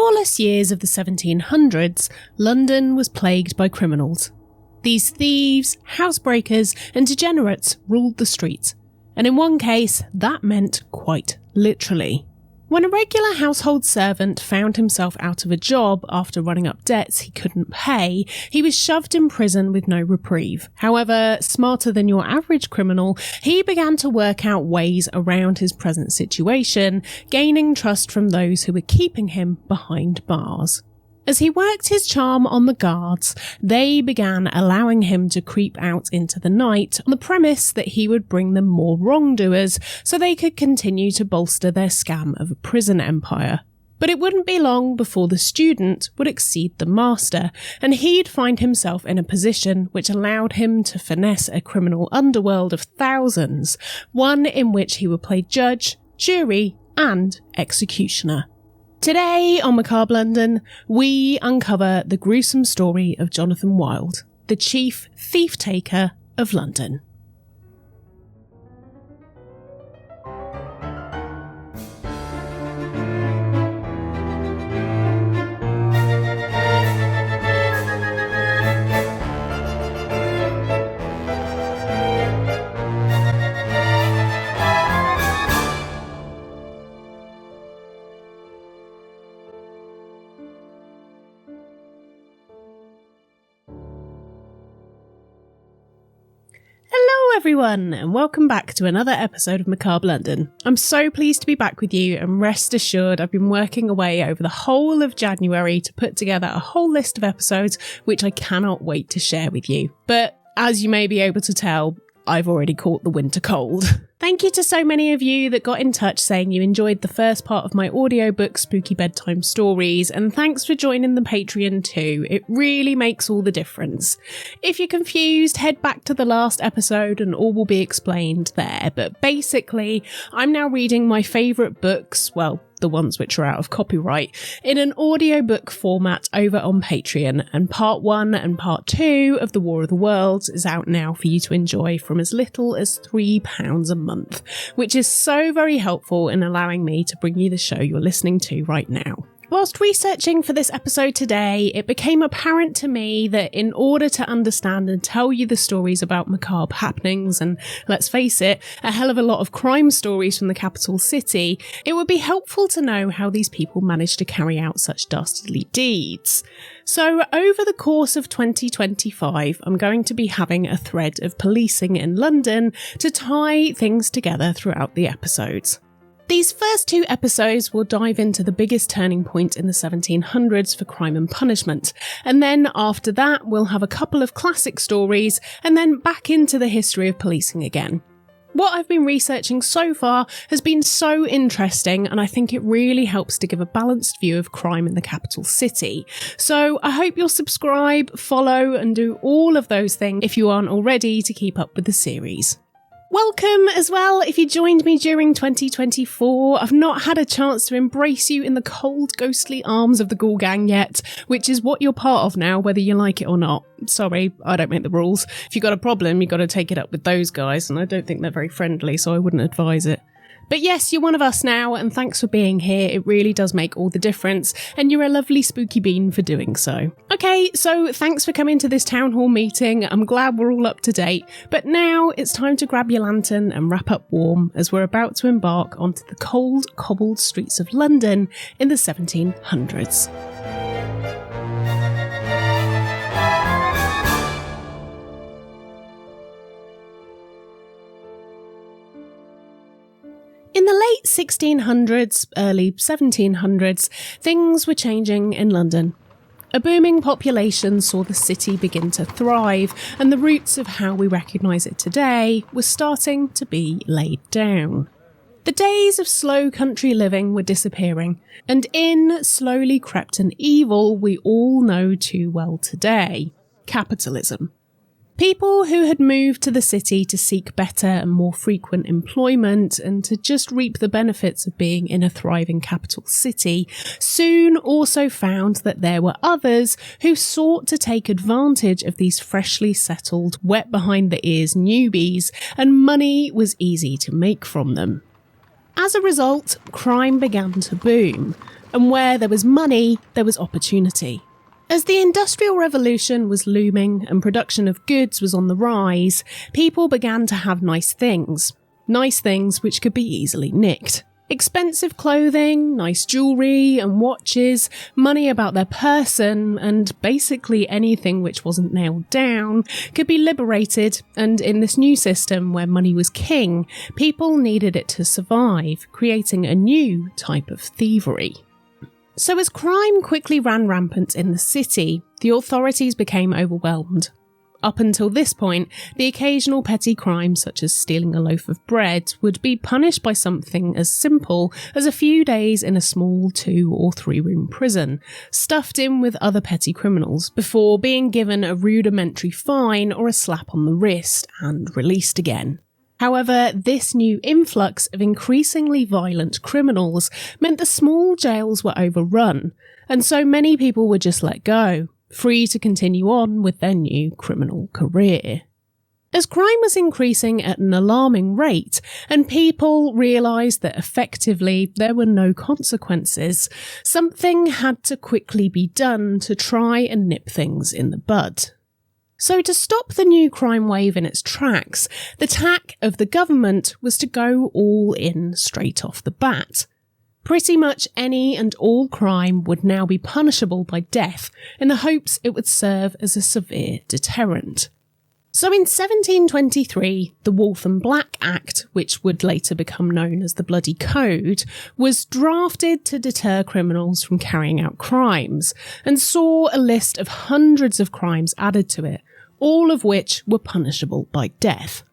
lawless years of the 1700s, London was plagued by criminals. These thieves, housebreakers, and degenerates ruled the streets, and in one case, that meant quite literally. When a regular household servant found himself out of a job after running up debts he couldn't pay, he was shoved in prison with no reprieve. However, smarter than your average criminal, he began to work out ways around his present situation, gaining trust from those who were keeping him behind bars. As he worked his charm on the guards, they began allowing him to creep out into the night on the premise that he would bring them more wrongdoers so they could continue to bolster their scam of a prison empire. But it wouldn't be long before the student would exceed the master, and he'd find himself in a position which allowed him to finesse a criminal underworld of thousands, one in which he would play judge, jury, and executioner. Today on Macabre London, we uncover the gruesome story of Jonathan Wild, the chief thief-taker of London. Hello everyone, and welcome back to another episode of Macabre London. I'm so pleased to be back with you, and rest assured I've been working away over the whole of January to put together a whole list of episodes which I cannot wait to share with you. But as you may be able to tell, I've already caught the winter cold. Thank you to so many of you that got in touch saying you enjoyed the first part of my audiobook Spooky Bedtime Stories, and thanks for joining the Patreon too. It really makes all the difference. If you're confused, head back to the last episode and all will be explained there. But basically, I'm now reading my favourite books, well, the ones which are out of copyright, in an audiobook format over on Patreon, and part 1 and part 2 of The War of the Worlds is out now for you to enjoy from as little as £3 a month, which is so very helpful in allowing me to bring you the show you're listening to right now. Whilst researching for this episode today, it became apparent to me that in order to understand and tell you the stories about macabre happenings, and let's face it, a hell of a lot of crime stories from the capital city, it would be helpful to know how these people managed to carry out such dastardly deeds. So over the course of 2025, I'm going to be having a thread of policing in London to tie things together throughout the episodes. These first 2 episodes will dive into the biggest turning point in the 1700s for crime and punishment, and then after that we'll have a couple of classic stories, and then back into the history of policing again. What I've been researching so far has been so interesting, and I think it really helps to give a balanced view of crime in the capital city. So I hope you'll subscribe, follow, and do all of those things if you aren't already to keep up with the series. Welcome as well if you joined me during 2024. I've not had a chance to embrace you in the cold, ghostly arms of the Ghoul Gang yet, which is what you're part of now, whether you like it or not. Sorry, I don't make the rules. If you've got a problem, you've got to take it up with those guys, and I don't think they're very friendly, so I wouldn't advise it. But yes, you're one of us now, and thanks for being here. It really does make all the difference, and you're a lovely spooky bean for doing so. Okay, so thanks for coming to this town hall meeting. I'm glad we're all up to date, but now it's time to grab your lantern and wrap up warm as we're about to embark onto the cold, cobbled streets of London in the 1700s. In the late 1600s, early 1700s, things were changing in London. A booming population saw the city begin to thrive, and the roots of how we recognise it today were starting to be laid down. The days of slow country living were disappearing, and in slowly crept an evil we all know too well today: capitalism. People who had moved to the city to seek better and more frequent employment and to just reap the benefits of being in a thriving capital city soon also found that there were others who sought to take advantage of these freshly settled, wet behind the ears newbies, and money was easy to make from them. As a result, crime began to boom. And where there was money, there was opportunity. As the Industrial Revolution was looming and production of goods was on the rise, people began to have nice things which could be easily nicked. Expensive clothing, nice jewellery and watches, money about their person, and basically anything which wasn't nailed down could be liberated, and in this new system where money was king, people needed it to survive, creating a new type of thievery. So as crime quickly ran rampant in the city, the authorities became overwhelmed. Up until this point, the occasional petty crime such as stealing a loaf of bread would be punished by something as simple as a few days in a small 2 or 3 room prison, stuffed in with other petty criminals, before being given a rudimentary fine or a slap on the wrist and released again. However, this new influx of increasingly violent criminals meant the small jails were overrun, and so many people were just let go, free to continue on with their new criminal career. As crime was increasing at an alarming rate, and people realised that effectively there were no consequences, something had to quickly be done to try and nip things in the bud. So to stop the new crime wave in its tracks, the tack of the government was to go all in straight off the bat. Pretty much any and all crime would now be punishable by death, in the hopes it would serve as a severe deterrent. So in 1723, the Waltham Black Act, which would later become known as the Bloody Code, was drafted to deter criminals from carrying out crimes, and saw a list of hundreds of crimes added to it, all of which were punishable by death.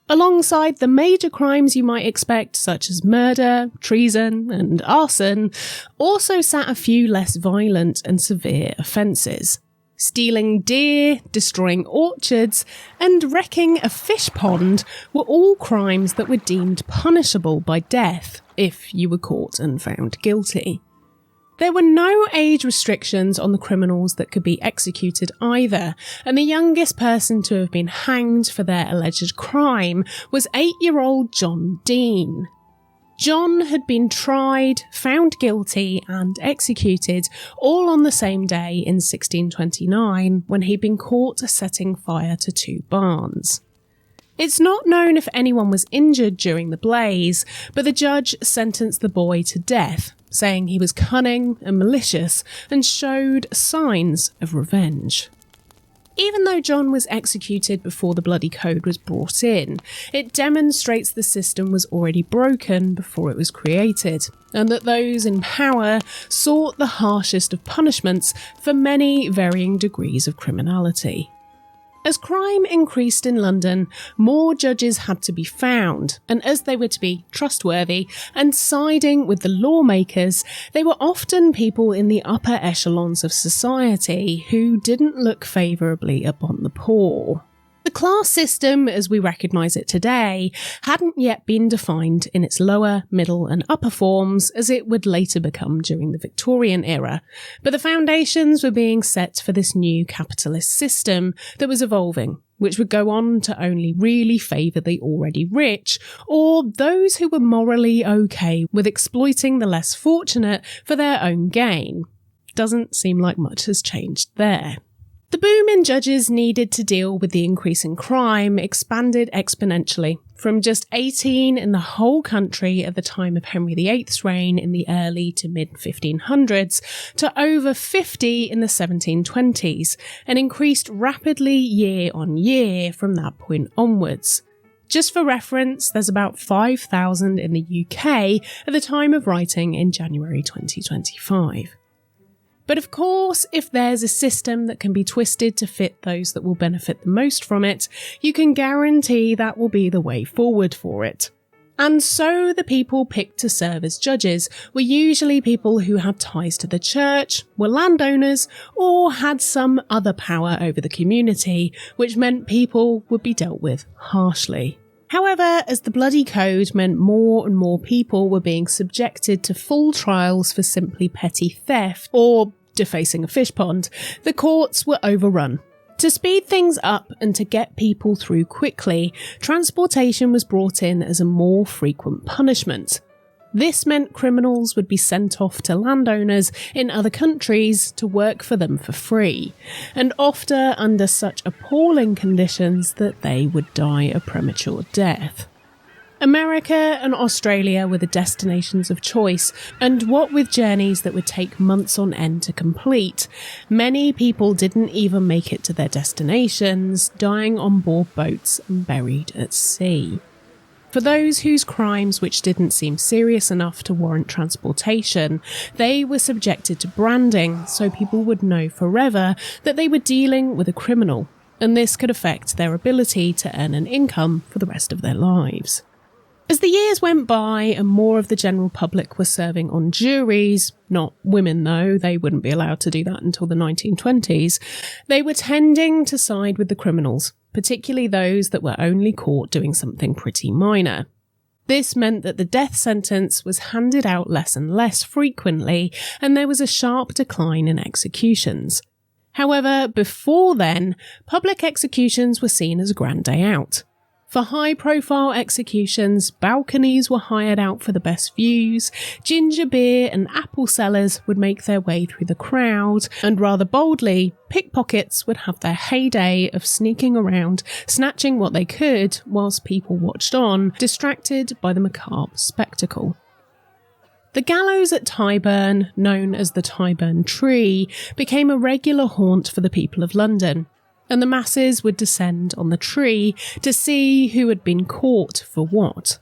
Alongside the major crimes you might expect, such as murder, treason, and arson, also sat a few less violent and severe offences. Stealing deer, destroying orchards, and wrecking a fish pond were all crimes that were deemed punishable by death if you were caught and found guilty. There were no age restrictions on the criminals that could be executed either, and the youngest person to have been hanged for their alleged crime was 8-year-old John Dean. John had been tried, found guilty, and executed all on the same day in 1629 when he'd been caught setting fire to 2 barns. It's not known if anyone was injured during the blaze, but the judge sentenced the boy to death, saying he was cunning and malicious and showed signs of revenge. Even though John was executed before the Bloody Code was brought in, it demonstrates the system was already broken before it was created, and that those in power sought the harshest of punishments for many varying degrees of criminality. As crime increased in London, more judges had to be found, and as they were to be trustworthy and siding with the lawmakers, they were often people in the upper echelons of society who didn't look favourably upon the poor. The class system, as we recognise it today, hadn't yet been defined in its lower, middle and upper forms as it would later become during the Victorian era, but the foundations were being set for this new capitalist system that was evolving, which would go on to only really favour the already rich, or those who were morally okay with exploiting the less fortunate for their own gain. Doesn't seem like much has changed there. The boom in judges needed to deal with the increase in crime expanded exponentially, from just 18 in the whole country at the time of Henry VIII's reign in the early to mid-1500s to over 50 in the 1720s, and increased rapidly year on year from that point onwards. Just for reference, there's about 5,000 in the UK at the time of writing in January 2025. But of course, if there's a system that can be twisted to fit those that will benefit the most from it, you can guarantee that will be the way forward for it. And so the people picked to serve as judges were usually people who had ties to the church, were landowners, or had some other power over the community, which meant people would be dealt with harshly. However, as the Bloody Code meant more and more people were being subjected to full trials for simply petty theft or defacing a fish pond, the courts were overrun. To speed things up and to get people through quickly, transportation was brought in as a more frequent punishment. This meant criminals would be sent off to landowners in other countries to work for them for free, and often under such appalling conditions that they would die a premature death. America and Australia were the destinations of choice, and what with journeys that would take months on end to complete, many people didn't even make it to their destinations, dying on board boats and buried at sea. For those whose crimes which didn't seem serious enough to warrant transportation, they were subjected to branding so people would know forever that they were dealing with a criminal, and this could affect their ability to earn an income for the rest of their lives. As the years went by and more of the general public were serving on juries, not women though, they wouldn't be allowed to do that until the 1920s, they were tending to side with the criminals, particularly those that were only caught doing something pretty minor. This meant that the death sentence was handed out less and less frequently, and there was a sharp decline in executions. However, before then, public executions were seen as a grand day out. For high-profile executions, balconies were hired out for the best views, ginger beer and apple sellers would make their way through the crowd, and rather boldly, pickpockets would have their heyday of sneaking around, snatching what they could whilst people watched on, distracted by the macabre spectacle. The gallows at Tyburn, known as the Tyburn Tree, became a regular haunt for the people of London, and the masses would descend on the tree to see who had been caught for what.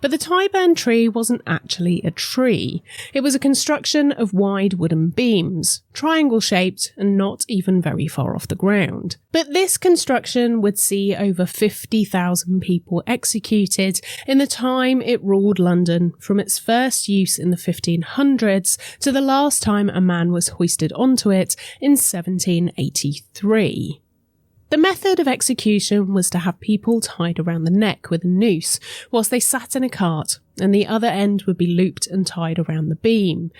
But the Tyburn Tree wasn't actually a tree. It was a construction of wide wooden beams, triangle-shaped and not even very far off the ground. But this construction would see over 50,000 people executed in the time it ruled London, from its first use in the 1500s to the last time a man was hoisted onto it in 1783. The method of execution was to have people tied around the neck with a noose whilst they sat in a cart, and the other end would be looped and tied around the beam.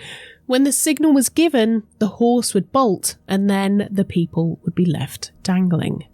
When the signal was given, the horse would bolt, and then the people would be left dangling.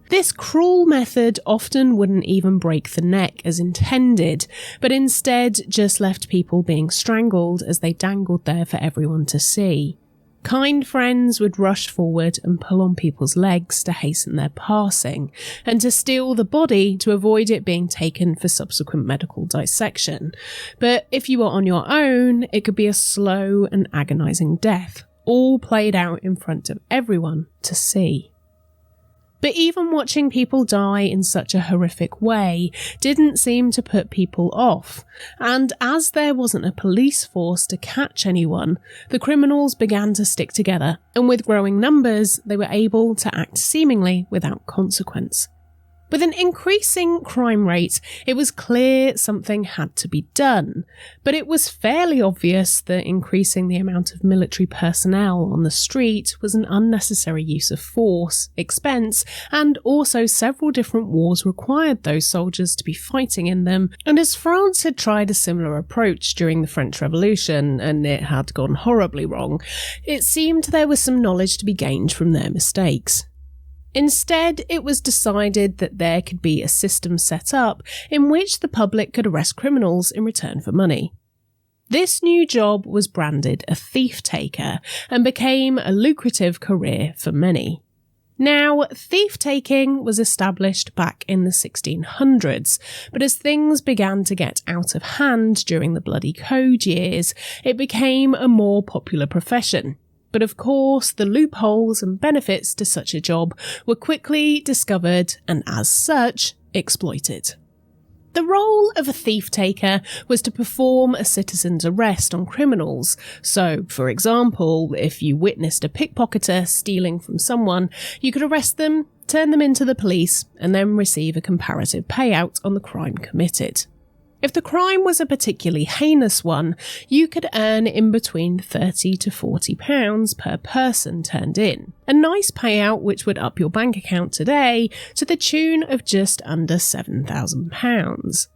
This cruel method often wouldn't even break the neck as intended, but instead just left people being strangled as they dangled there for everyone to see. Kind friends would rush forward and pull on people's legs to hasten their passing, and to steal the body to avoid it being taken for subsequent medical dissection. But if you were on your own, it could be a slow and agonising death, all played out in front of everyone to see. But even watching people die in such a horrific way didn't seem to put people off, and as there wasn't a police force to catch anyone, the criminals began to stick together, and with growing numbers, they were able to act seemingly without consequence. With an increasing crime rate, it was clear something had to be done, but it was fairly obvious that increasing the amount of military personnel on the street was an unnecessary use of force, expense, and also several different wars required those soldiers to be fighting in them, and as France had tried a similar approach during the French Revolution, and it had gone horribly wrong, it seemed there was some knowledge to be gained from their mistakes. Instead, it was decided that there could be a system set up in which the public could arrest criminals in return for money. This new job was branded a thief-taker and became a lucrative career for many. Now, thief-taking was established back in the 1600s, but as things began to get out of hand during the Bloody Code years, it became a more popular profession. But of course, the loopholes and benefits to such a job were quickly discovered and, as such, exploited. The role of a thief-taker was to perform a citizen's arrest on criminals. So, for example, if you witnessed a pickpocketer stealing from someone, you could arrest them, turn them into the police, and then receive a comparative payout on the crime committed. If the crime was a particularly heinous one, you could earn in between £30 to £40 per person turned in. A nice payout which would up your bank account today to the tune of just under £7,000.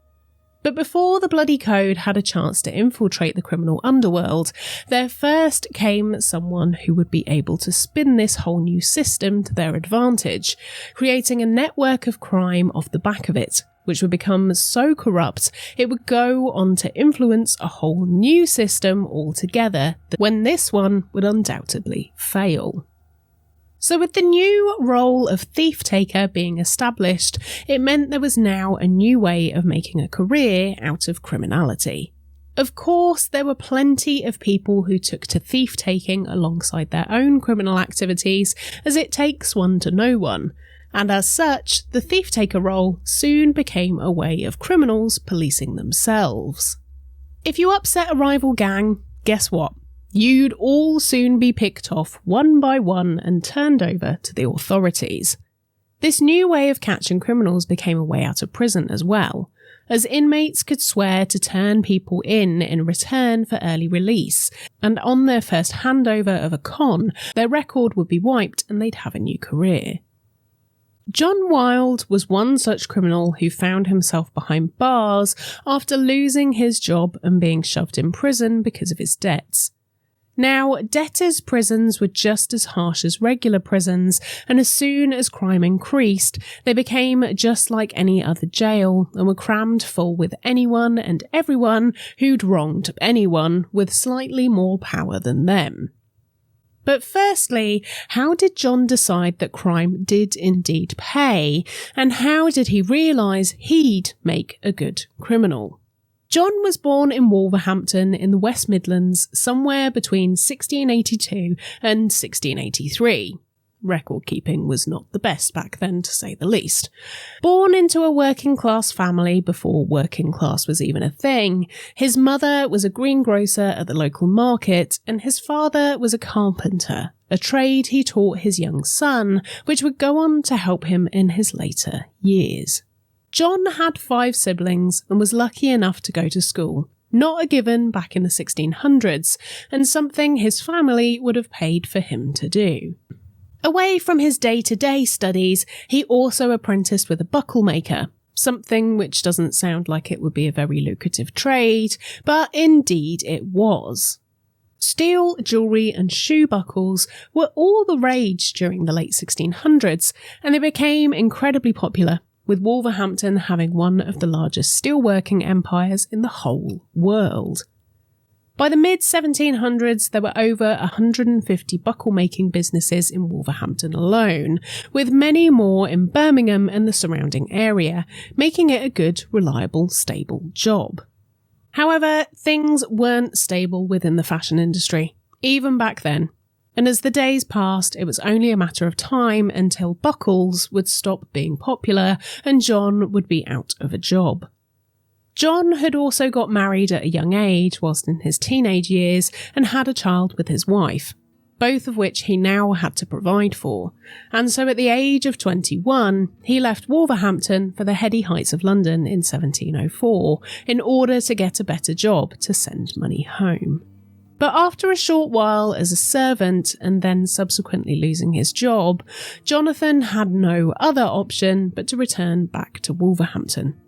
But before the Bloody Code had a chance to infiltrate the criminal underworld, there first came someone who would be able to spin this whole new system to their advantage, creating a network of crime off the back of it, which would become so corrupt it would go on to influence a whole new system altogether, when this one would undoubtedly fail. So with the new role of thief-taker being established, it meant there was now a new way of making a career out of criminality. Of course, there were plenty of people who took to thief-taking alongside their own criminal activities, as it takes one to know one, and as such, the thief-taker role soon became a way of criminals policing themselves. If you upset a rival gang, guess what? You'd all soon be picked off one by one and turned over to the authorities. This new way of catching criminals became a way out of prison as well, as inmates could swear to turn people in return for early release, and on their first handover of a con, their record would be wiped and they'd have a new career. John Wild was one such criminal who found himself behind bars after losing his job and being shoved in prison because of his debts. Now, debtors' prisons were just as harsh as regular prisons, and as soon as crime increased, they became just like any other jail and were crammed full with anyone and everyone who'd wronged anyone with slightly more power than them. But firstly, how did John decide that crime did indeed pay, and how did he realise he'd make a good criminal? John was born in Wolverhampton in the West Midlands somewhere between 1682 and 1683. Record keeping was not the best back then, to say the least. Born into a working class family before working class was even a thing, his mother was a greengrocer at the local market and his father was a carpenter, a trade he taught his young son, which would go on to help him in his later years. John had 5 siblings and was lucky enough to go to school, not a given back in the 1600s, and something his family would have paid for him to do. Away from his day-to-day studies, he also apprenticed with a buckle maker, something which doesn't sound like it would be a very lucrative trade, but indeed it was. Steel, jewellery and shoe buckles were all the rage during the late 1600s, and they became incredibly popular, with Wolverhampton having one of the largest steelworking empires in the whole world. By the mid-1700s, there were over 150 buckle-making businesses in Wolverhampton alone, with many more in Birmingham and the surrounding area, making it a good, reliable, stable job. However, things weren't stable within the fashion industry, even back then. And as the days passed, it was only a matter of time until buckles would stop being popular and John would be out of a job. John had also got married at a young age whilst in his teenage years and had a child with his wife, both of which he now had to provide for. And so at the age of 21, he left Wolverhampton for the heady heights of London in 1704 in order to get a better job to send money home. But after a short while as a servant and then subsequently losing his job, Jonathan had no other option but to return back to Wolverhampton.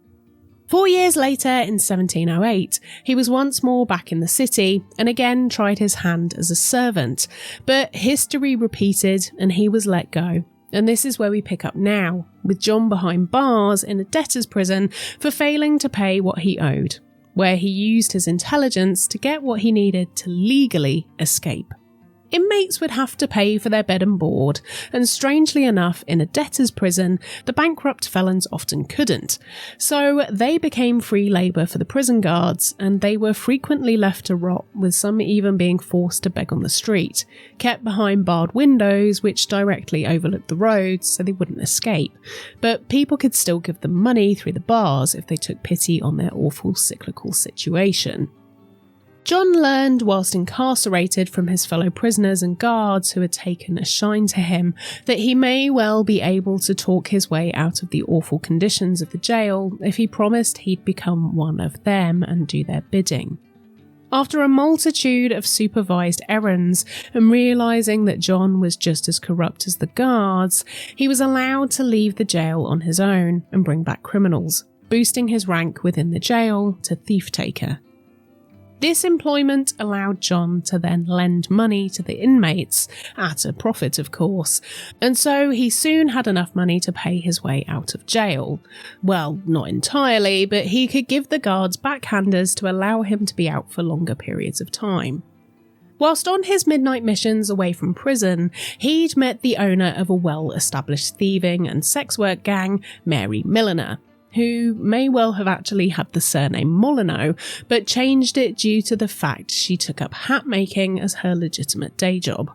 4 years later, in 1708, he was once more back in the city and again tried his hand as a servant, but history repeated and he was let go. And this is where we pick up now, with John behind bars in a debtor's prison for failing to pay what he owed, where he used his intelligence to get what he needed to legally escape. Inmates would have to pay for their bed and board, and strangely enough, in a debtor's prison, the bankrupt felons often couldn't. So they became free labour for the prison guards, and they were frequently left to rot, with some even being forced to beg on the street, kept behind barred windows which directly overlooked the roads so they wouldn't escape. But people could still give them money through the bars if they took pity on their awful cyclical situation. John learned whilst incarcerated from his fellow prisoners and guards who had taken a shine to him that he may well be able to talk his way out of the awful conditions of the jail if he promised he'd become one of them and do their bidding. After a multitude of supervised errands and realising that John was just as corrupt as the guards, he was allowed to leave the jail on his own and bring back criminals, boosting his rank within the jail to thief-taker. This employment allowed John to then lend money to the inmates, at a profit of course, and so he soon had enough money to pay his way out of jail. Well, not entirely, but he could give the guards backhanders to allow him to be out for longer periods of time. Whilst on his midnight missions away from prison, he'd met the owner of a well-established thieving and sex work gang, Mary Milliner, who may well have actually had the surname Molyneux, but changed it due to the fact she took up hat making as her legitimate day job.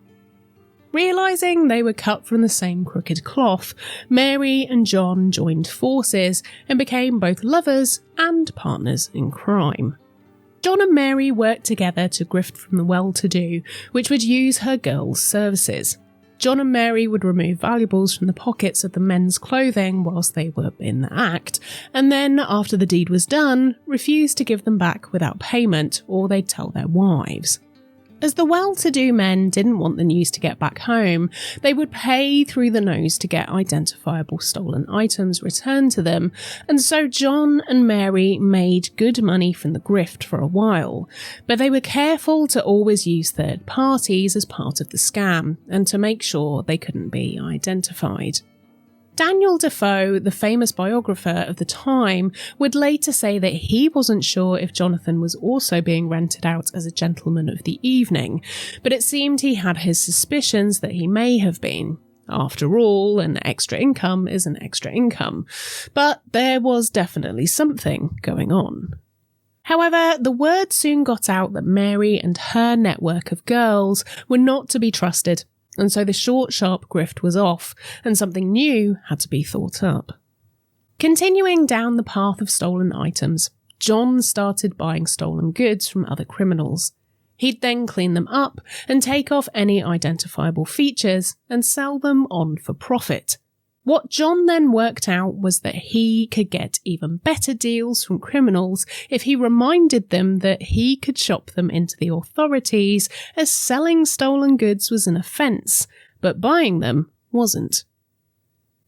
Realising they were cut from the same crooked cloth, Mary and John joined forces and became both lovers and partners in crime. John and Mary worked together to grift from the well-to-do, which would use her girls' services. John and Mary would remove valuables from the pockets of the men's clothing whilst they were in the act, and then, after the deed was done, refused to give them back without payment, or they'd tell their wives. As the well-to-do men didn't want the news to get back home, they would pay through the nose to get identifiable stolen items returned to them, and so John and Mary made good money from the grift for a while, but they were careful to always use third parties as part of the scam, and to make sure they couldn't be identified. Daniel Defoe, the famous biographer of the time, would later say that he wasn't sure if Jonathan was also being rented out as a gentleman of the evening, but it seemed he had his suspicions that he may have been. After all, an extra income is an extra income, but there was definitely something going on. However, the word soon got out that Mary and her network of girls were not to be trusted, and so the short, sharp grift was off, and something new had to be thought up. Continuing down the path of stolen items, John started buying stolen goods from other criminals. He'd then clean them up and take off any identifiable features and sell them on for profit. What John then worked out was that he could get even better deals from criminals if he reminded them that he could shop them into the authorities, as selling stolen goods was an offence, but buying them wasn't.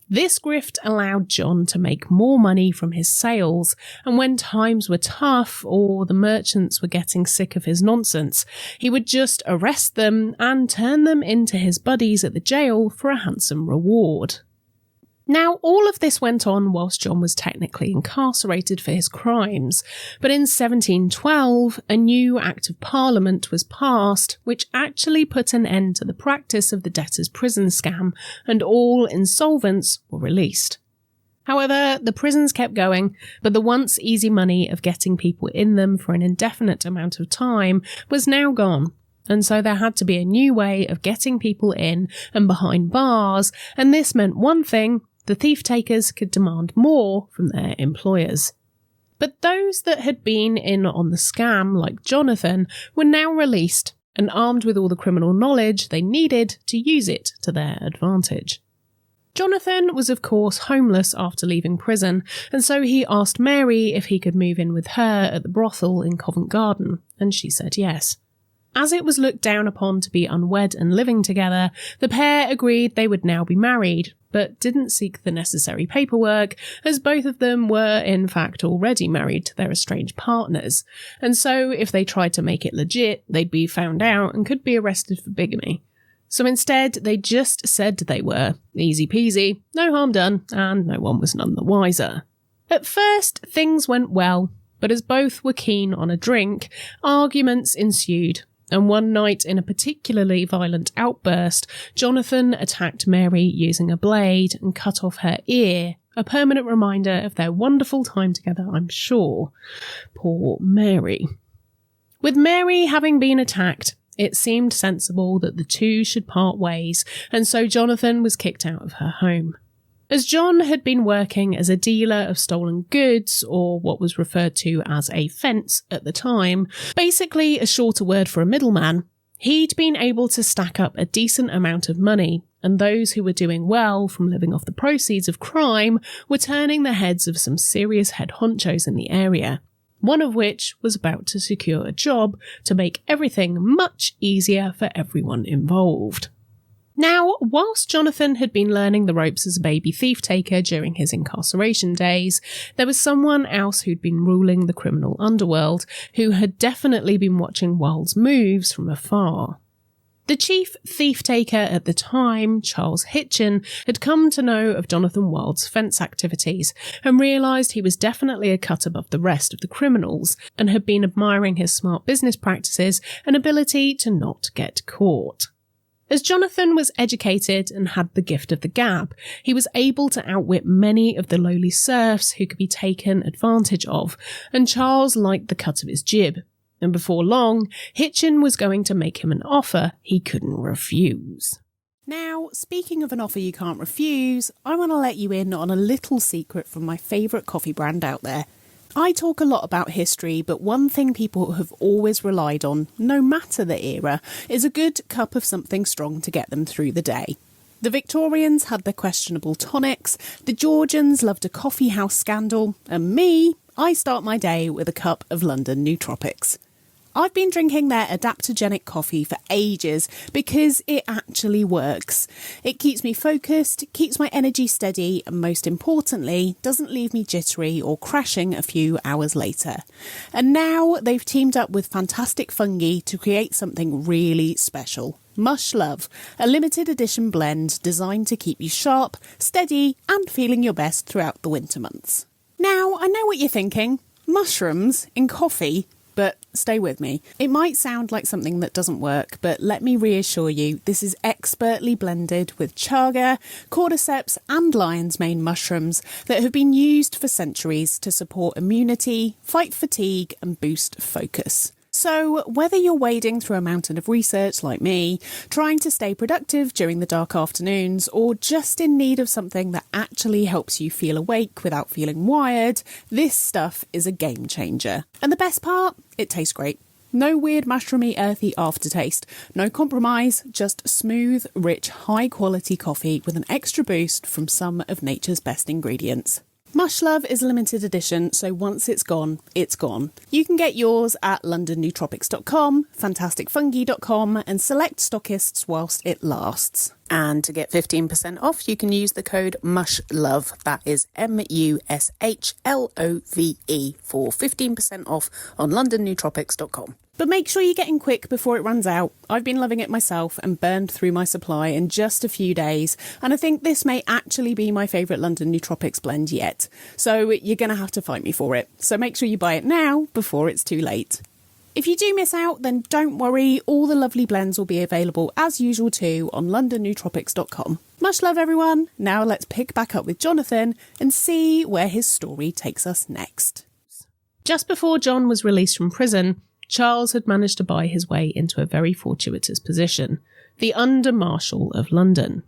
This grift allowed John to make more money from his sales, and when times were tough or the merchants were getting sick of his nonsense, he would just arrest them and turn them into his buddies at the jail for a handsome reward. Now, all of this went on whilst John was technically incarcerated for his crimes, but in 1712, a new Act of Parliament was passed which actually put an end to the practice of the debtor's prison scam, and all insolvents were released. However, the prisons kept going, but the once easy money of getting people in them for an indefinite amount of time was now gone. And so there had to be a new way of getting people in and behind bars, and this meant one thing: the thief-takers could demand more from their employers. But those that had been in on the scam, like Jonathan, were now released and armed with all the criminal knowledge they needed to use it to their advantage. Jonathan was of course homeless after leaving prison, and so he asked Mary if he could move in with her at the brothel in Covent Garden, and she said yes. As it was looked down upon to be unwed and living together, the pair agreed they would now be married, but didn't seek the necessary paperwork, as both of them were in fact already married to their estranged partners, and so if they tried to make it legit, they'd be found out and could be arrested for bigamy. So instead, they just said they were. Easy peasy, no harm done, and no one was none the wiser. At first, things went well, but as both were keen on a drink, arguments ensued. And one night, in a particularly violent outburst, Jonathan attacked Mary using a blade and cut off her ear, a permanent reminder of their wonderful time together, I'm sure. Poor Mary. With Mary having been attacked, it seemed sensible that the two should part ways, and so Jonathan was kicked out of her home. As John had been working as a dealer of stolen goods, or what was referred to as a fence at the time, basically a shorter word for a middleman, he'd been able to stack up a decent amount of money, and those who were doing well from living off the proceeds of crime were turning the heads of some serious head honchos in the area, one of which was about to secure a job to make everything much easier for everyone involved. Now, whilst Jonathan had been learning the ropes as a baby thief-taker during his incarceration days, there was someone else who'd been ruling the criminal underworld, who had definitely been watching Wild's moves from afar. The chief thief-taker at the time, Charles Hitchin, had come to know of Jonathan Wild's fence activities and realised he was definitely a cut above the rest of the criminals and had been admiring his smart business practices and ability to not get caught. As Jonathan was educated and had the gift of the gab, he was able to outwit many of the lowly serfs who could be taken advantage of, and Charles liked the cut of his jib. And before long, Hitchin was going to make him an offer he couldn't refuse. Now, speaking of an offer you can't refuse, I want to let you in on a little secret from my favourite coffee brand out there. I talk a lot about history, but one thing people have always relied on, no matter the era, is a good cup of something strong to get them through the day. The Victorians had their questionable tonics, the Georgians loved a coffee house scandal, and me, I start my day with a cup of London Nootropics. I've been drinking their adaptogenic coffee for ages because it actually works. It keeps me focused, keeps my energy steady, and most importantly, doesn't leave me jittery or crashing a few hours later. And now they've teamed up with fantastic fungi to create something really special. Mush Love, a limited edition blend designed to keep you sharp, steady, and feeling your best throughout the winter months. Now, I know what you're thinking. Mushrooms in coffee? But stay with me. It might sound like something that doesn't work, but let me reassure you, this is expertly blended with chaga, cordyceps and lion's mane mushrooms that have been used for centuries to support immunity, fight fatigue and boost focus. So whether you're wading through a mountain of research like me, trying to stay productive during the dark afternoons, or just in need of something that actually helps you feel awake without feeling wired, this stuff is a game changer. And the best part? It tastes great. No weird mushroomy earthy aftertaste, no compromise, just smooth, rich, high quality coffee with an extra boost from some of nature's best ingredients. Mush Love is a limited edition, so once it's gone, it's gone. You can get yours at londonnootropics.com, fantasticfungi.com, and select stockists whilst it lasts. And to get 15% off, you can use the code MUSHLOVE, that is MUSHLOVE, for 15% off on londonnootropics.com. But make sure you get in quick before it runs out. I've been loving it myself and burned through my supply in just a few days, and I think this may actually be my favourite London Nootropics blend yet. So you're going to have to fight me for it. So make sure you buy it now before it's too late. If you do miss out, then don't worry, all the lovely blends will be available as usual too on londonnootropics.com. Much love everyone, now let's pick back up with Jonathan and see where his story takes us next. Just before John was released from prison, Charles had managed to buy his way into a very fortuitous position, the Under-Marshal of London.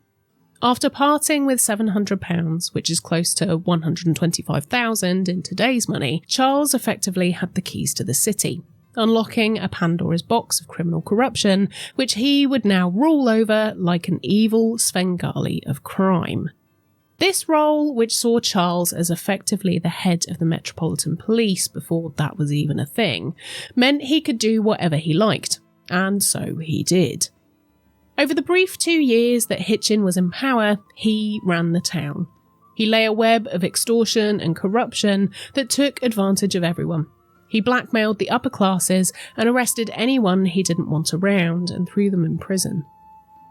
After parting with £700, which is close to $125,000 in today's money, Charles effectively had the keys to the city, unlocking a Pandora's box of criminal corruption, which he would now rule over like an evil Svengali of crime. This role, which saw Charles as effectively the head of the Metropolitan Police before that was even a thing, meant he could do whatever he liked, and so he did. Over the brief 2 years that Hitchin was in power, he ran the town. He lay a web of extortion and corruption that took advantage of everyone. He blackmailed the upper classes and arrested anyone he didn't want around and threw them in prison.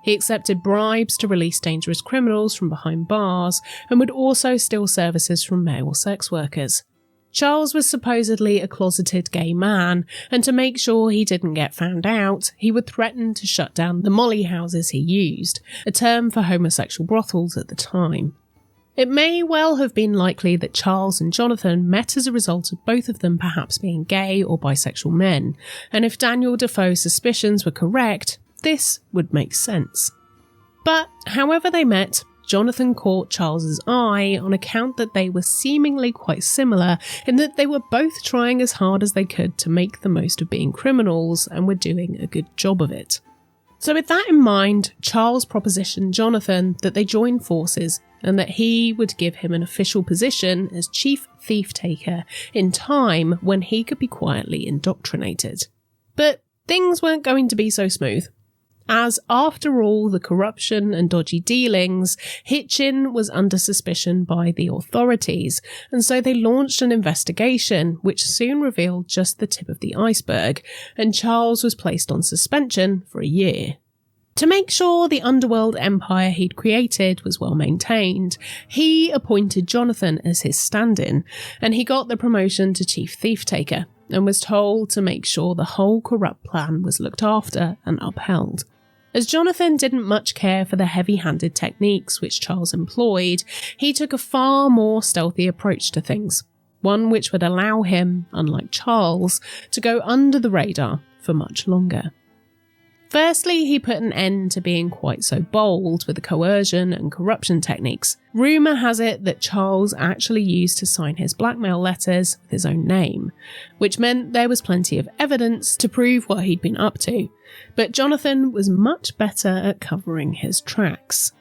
He accepted bribes to release dangerous criminals from behind bars and would also steal services from male sex workers. Charles was supposedly a closeted gay man, and to make sure he didn't get found out, he would threaten to shut down the molly houses he used, a term for homosexual brothels at the time. It may well have been likely that Charles and Jonathan met as a result of both of them perhaps being gay or bisexual men, and if Daniel Defoe's suspicions were correct, this would make sense. But however they met, Jonathan caught Charles's eye on account that they were seemingly quite similar in that they were both trying as hard as they could to make the most of being criminals and were doing a good job of it. So with that in mind, Charles propositioned Jonathan that they join forces and that he would give him an official position as chief thief-taker in time when he could be quietly indoctrinated. But things weren't going to be so smooth. as after all the corruption and dodgy dealings, Hitchin was under suspicion by the authorities, and so they launched an investigation which soon revealed just the tip of the iceberg, and Charles was placed on suspension for a year. To make sure the underworld empire he'd created was well maintained, he appointed Jonathan as his stand-in, and he got the promotion to chief thief-taker, and was told to make sure the whole corrupt plan was looked after and upheld. As Jonathan didn't much care for the heavy-handed techniques which Charles employed, he took a far more stealthy approach to things, one which would allow him, unlike Charles, to go under the radar for much longer. Firstly, he put an end to being quite so bold with the coercion and corruption techniques. Rumour has it that Charles actually used to sign his blackmail letters with his own name, which meant there was plenty of evidence to prove what he'd been up to. But Jonathan was much better at covering his tracks.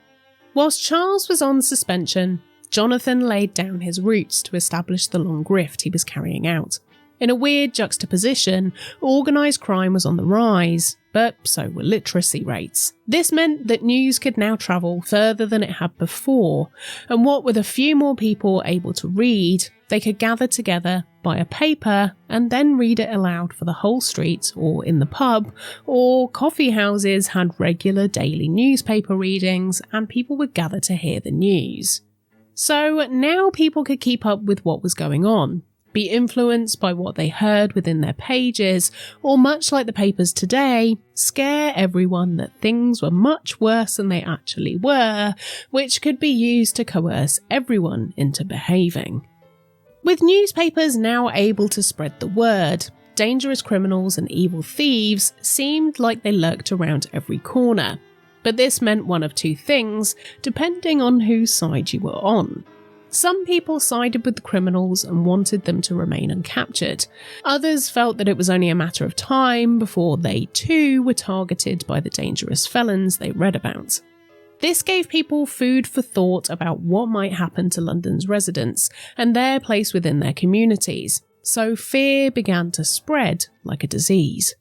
Whilst Charles was on suspension, Jonathan laid down his roots to establish the long grift he was carrying out. In a weird juxtaposition, organised crime was on the rise, but so were literacy rates. This meant that news could now travel further than it had before, and what with a few more people able to read, they could gather together, buy a paper, and then read it aloud for the whole street or in the pub, or coffee houses had regular daily newspaper readings and people would gather to hear the news. So now people could keep up with what was going on, be influenced by what they heard within their pages, or much like the papers today, scare everyone that things were much worse than they actually were, which could be used to coerce everyone into behaving. With newspapers now able to spread the word, dangerous criminals and evil thieves seemed like they lurked around every corner. But this meant one of two things, depending on whose side you were on. Some people sided with the criminals and wanted them to remain uncaptured. Others felt that it was only a matter of time before they too were targeted by the dangerous felons they read about. This gave people food for thought about what might happen to London's residents and their place within their communities, so fear began to spread like a disease.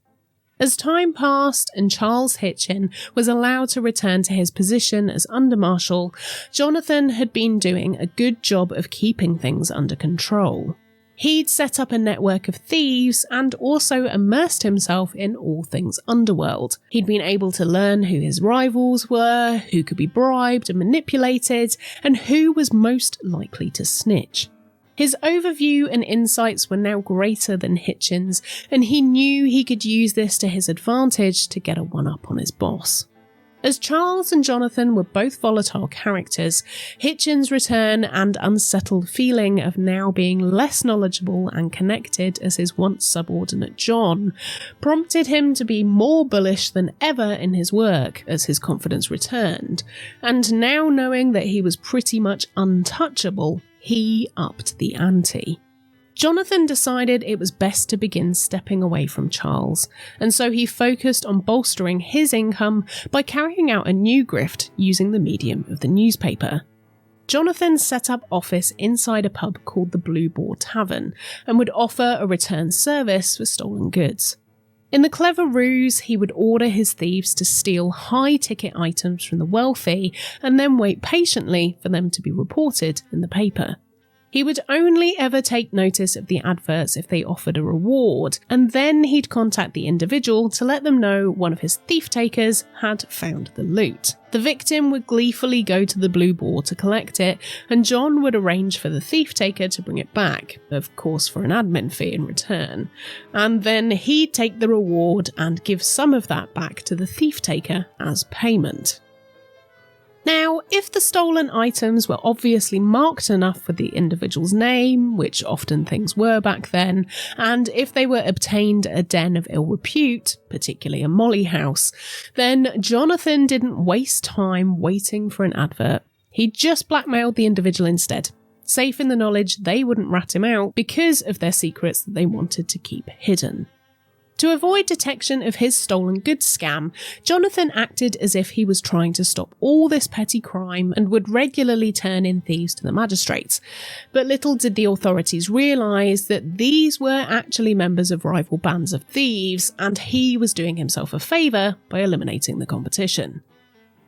As time passed and Charles Hitchin was allowed to return to his position as under-marshal, Jonathan had been doing a good job of keeping things under control. He'd set up a network of thieves and also immersed himself in all things underworld. He'd been able to learn who his rivals were, who could be bribed and manipulated, and who was most likely to snitch. His overview and insights were now greater than Hitchin's, and he knew he could use this to his advantage to get a one-up on his boss. As Charles and Jonathan were both volatile characters, Hitchin's return and unsettled feeling of now being less knowledgeable and connected as his once subordinate John prompted him to be more bullish than ever in his work as his confidence returned, and now knowing that he was pretty much untouchable, he upped the ante. Jonathan decided it was best to begin stepping away from Charles, and so he focused on bolstering his income by carrying out a new grift using the medium of the newspaper. Jonathan set up office inside a pub called the Blue Boar Tavern and would offer a return service for stolen goods. In the clever ruse, he would order his thieves to steal high-ticket items from the wealthy and then wait patiently for them to be reported in the paper. He would only ever take notice of the adverts if they offered a reward, and then he'd contact the individual to let them know one of his thief-takers had found the loot. The victim would gleefully go to the Blue Boar to collect it, and John would arrange for the thief-taker to bring it back, of course for an admin fee in return, and then he'd take the reward and give some of that back to the thief-taker as payment. Now, if the stolen items were obviously marked enough with the individual's name, which often things were back then, and if they were obtained at a den of ill repute, particularly a molly house, then Jonathan didn't waste time waiting for an advert. He just blackmailed the individual instead, safe in the knowledge they wouldn't rat him out because of their secrets that they wanted to keep hidden. To avoid detection of his stolen goods scam, Jonathan acted as if he was trying to stop all this petty crime and would regularly turn in thieves to the magistrates. But little did the authorities realise that these were actually members of rival bands of thieves, and he was doing himself a favour by eliminating the competition.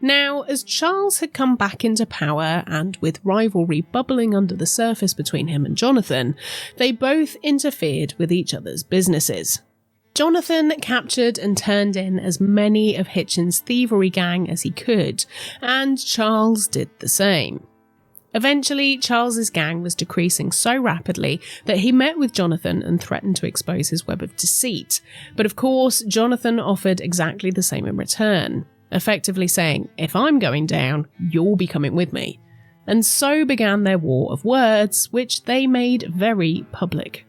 Now, as Charles had come back into power, and with rivalry bubbling under the surface between him and Jonathan, they both interfered with each other's businesses. Jonathan captured and turned in as many of Hitchin's thievery gang as he could, and Charles did the same. Eventually, Charles's gang was decreasing so rapidly that he met with Jonathan and threatened to expose his web of deceit. But of course, Jonathan offered exactly the same in return, effectively saying, "If I'm going down, you'll be coming with me." And so began their war of words, which they made very public.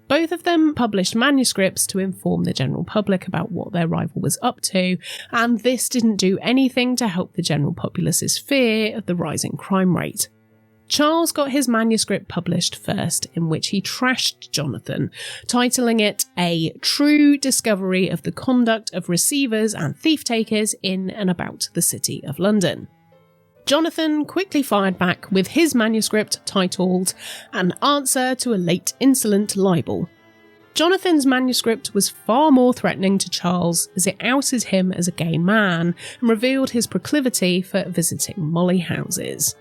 Both of them published manuscripts to inform the general public about what their rival was up to, and this didn't do anything to help the general populace's fear of the rising crime rate. Charles got his manuscript published first, in which he trashed Jonathan, titling it A True Discovery of the Conduct of Receivers and Thief-Takers in and About the City of London. Jonathan quickly fired back with his manuscript titled An Answer to a Late Insolent Libel. Jonathan's manuscript was far more threatening to Charles, as it outed him as a gay man and revealed his proclivity for visiting molly houses.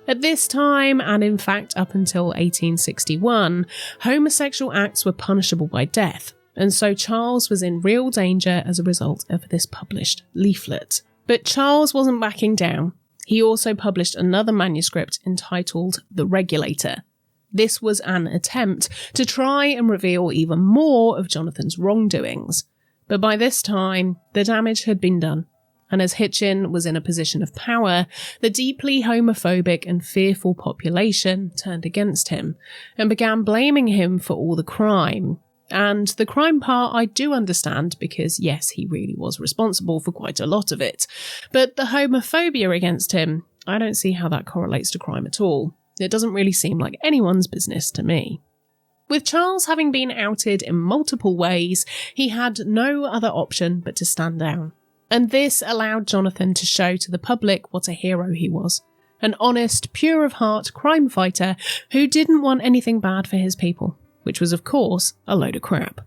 At this time, and in fact up until 1861, homosexual acts were punishable by death, and so Charles was in real danger as a result of this published leaflet. But Charles wasn't backing down. He also published another manuscript entitled The Regulator. This was an attempt to try and reveal even more of Jonathan's wrongdoings. But by this time, the damage had been done, and as Hitchin was in a position of power, the deeply homophobic and fearful population turned against him and began blaming him for all the crime. And the crime part I do understand, because yes, he really was responsible for quite a lot of it. But the homophobia against him, I don't see how that correlates to crime at all. It doesn't really seem like anyone's business to me. With Charles having been outed in multiple ways, he had no other option but to stand down. And this allowed Jonathan to show to the public what a hero he was. An honest, pure of heart crime fighter who didn't want anything bad for his people, which was of course a load of crap.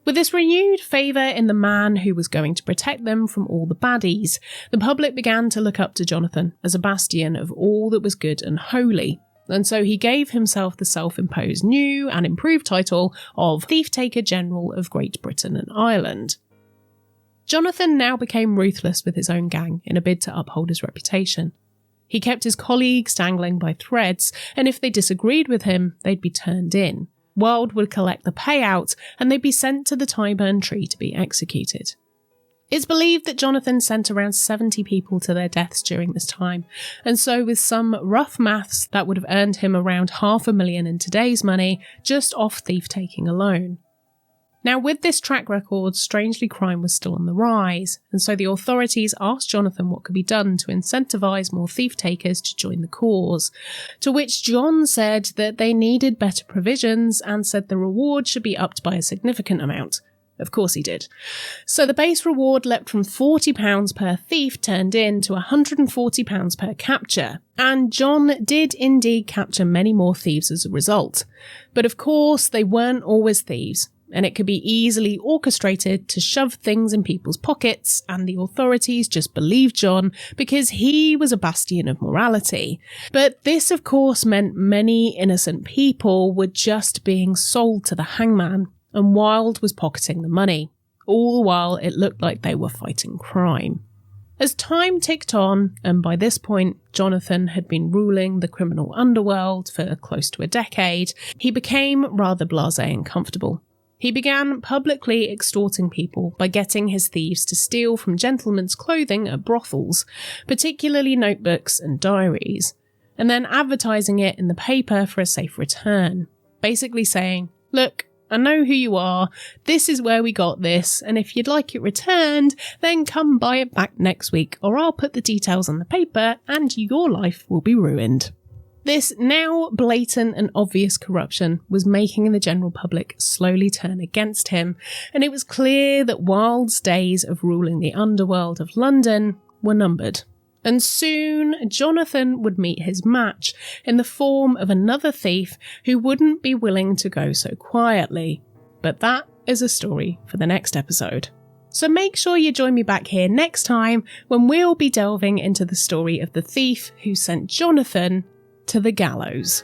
With this renewed favour in the man who was going to protect them from all the baddies, the public began to look up to Jonathan as a bastion of all that was good and holy, and so he gave himself the self-imposed new and improved title of Thief-Taker General of Great Britain and Ireland. Jonathan now became ruthless with his own gang in a bid to uphold his reputation. He kept his colleagues dangling by threads, and if they disagreed with him, they'd be turned in. Wild would collect the payout, and they'd be sent to the Tyburn tree to be executed. It's believed that Jonathan sent around 70 people to their deaths during this time, and so with some rough maths, that would have earned him around $500,000 in today's money, just off thief-taking alone. Now, with this track record, strangely crime was still on the rise, and so the authorities asked Jonathan what could be done to incentivise more thief-takers to join the cause, to which John said that they needed better provisions and said the reward should be upped by a significant amount. Of course he did. So the base reward leapt from £40 per thief turned in to £140 per capture, and John did indeed capture many more thieves as a result. But of course, they weren't always thieves, and it could be easily orchestrated to shove things in people's pockets, and the authorities just believed John because he was a bastion of morality. But this, of course, meant many innocent people were just being sold to the hangman, and Wild was pocketing the money, all the while it looked like they were fighting crime. As time ticked on, and by this point Jonathan had been ruling the criminal underworld for close to a decade, he became rather blasé and comfortable. He began publicly extorting people by getting his thieves to steal from gentlemen's clothing at brothels, particularly notebooks and diaries, and then advertising it in the paper for a safe return, basically saying, "Look, I know who you are, this is where we got this, and if you'd like it returned, then come buy it back next week, or I'll put the details on the paper and your life will be ruined." This now blatant and obvious corruption was making the general public slowly turn against him, and it was clear that Wilde's days of ruling the underworld of London were numbered. And soon, Jonathan would meet his match in the form of another thief who wouldn't be willing to go so quietly. But that is a story for the next episode. So make sure you join me back here next time when we'll be delving into the story of the thief who sent Jonathan to the gallows.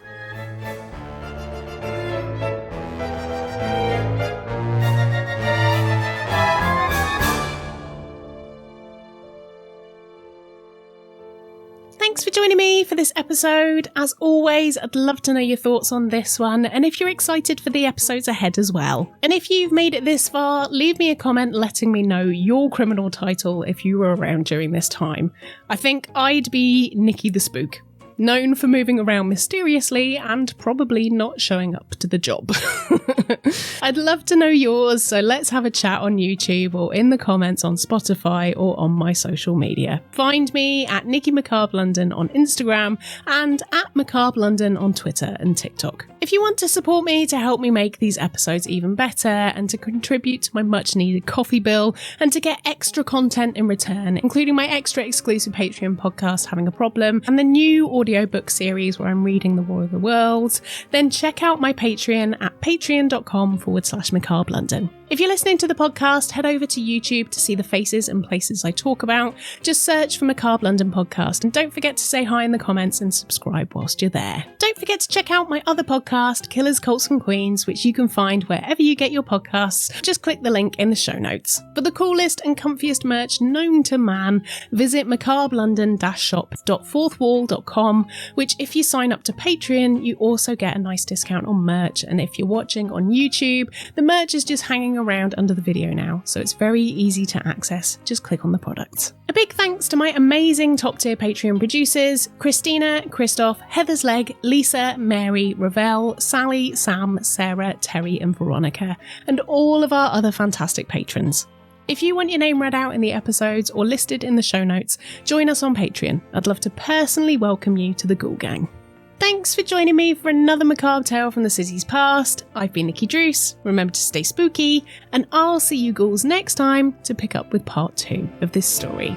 Thanks for joining me for this episode. As always, I'd love to know your thoughts on this one and if you're excited for the episodes ahead as well. And if you've made it this far, leave me a comment letting me know your criminal title if you were around during this time. I think I'd be Nicky the Spook, known for moving around mysteriously and probably not showing up to the job. I'd love to know yours, so let's have a chat on YouTube or in the comments on Spotify or on my social media. Find me at Nicky Macabre London on Instagram and at Macabre London on Twitter and TikTok. If you want to support me to help me make these episodes even better and to contribute to my much needed coffee bill and to get extra content in return, including my extra exclusive Patreon podcast Having a Problem and the new audiobook series where I'm reading The War of the Worlds, then check out my Patreon at patreon.com/Macabre London. If you're listening to the podcast, head over to YouTube to see the faces and places I talk about. Just search for Macabre London Podcast and don't forget to say hi in the comments and subscribe whilst you're there. Don't forget to check out my other podcast, Killers, Cults and Queens, which you can find wherever you get your podcasts. Just click the link in the show notes. For the coolest and comfiest merch known to man, visit macabrelondon-shop.fourthwall.com, which if you sign up to Patreon, you also get a nice discount on merch. And if you're watching on YouTube, the merch is just hanging around under the video now, so it's very easy to access. Just click on the products. A big thanks to my amazing top tier Patreon producers: Christina, Christoph, Heather's Leg, Lisa, Mary, Ravel, Sally, Sam, Sarah, Terry and Veronica, and all of our other fantastic patrons. If you want your name read out in the episodes or listed in the show notes, join us on Patreon. I'd love to personally welcome you to the Ghoul Gang. Thanks for joining me for another macabre tale from the city's past. I've been Nicky Druce. Remember to stay spooky, and I'll see you ghouls next time to pick up with part 2 of this story.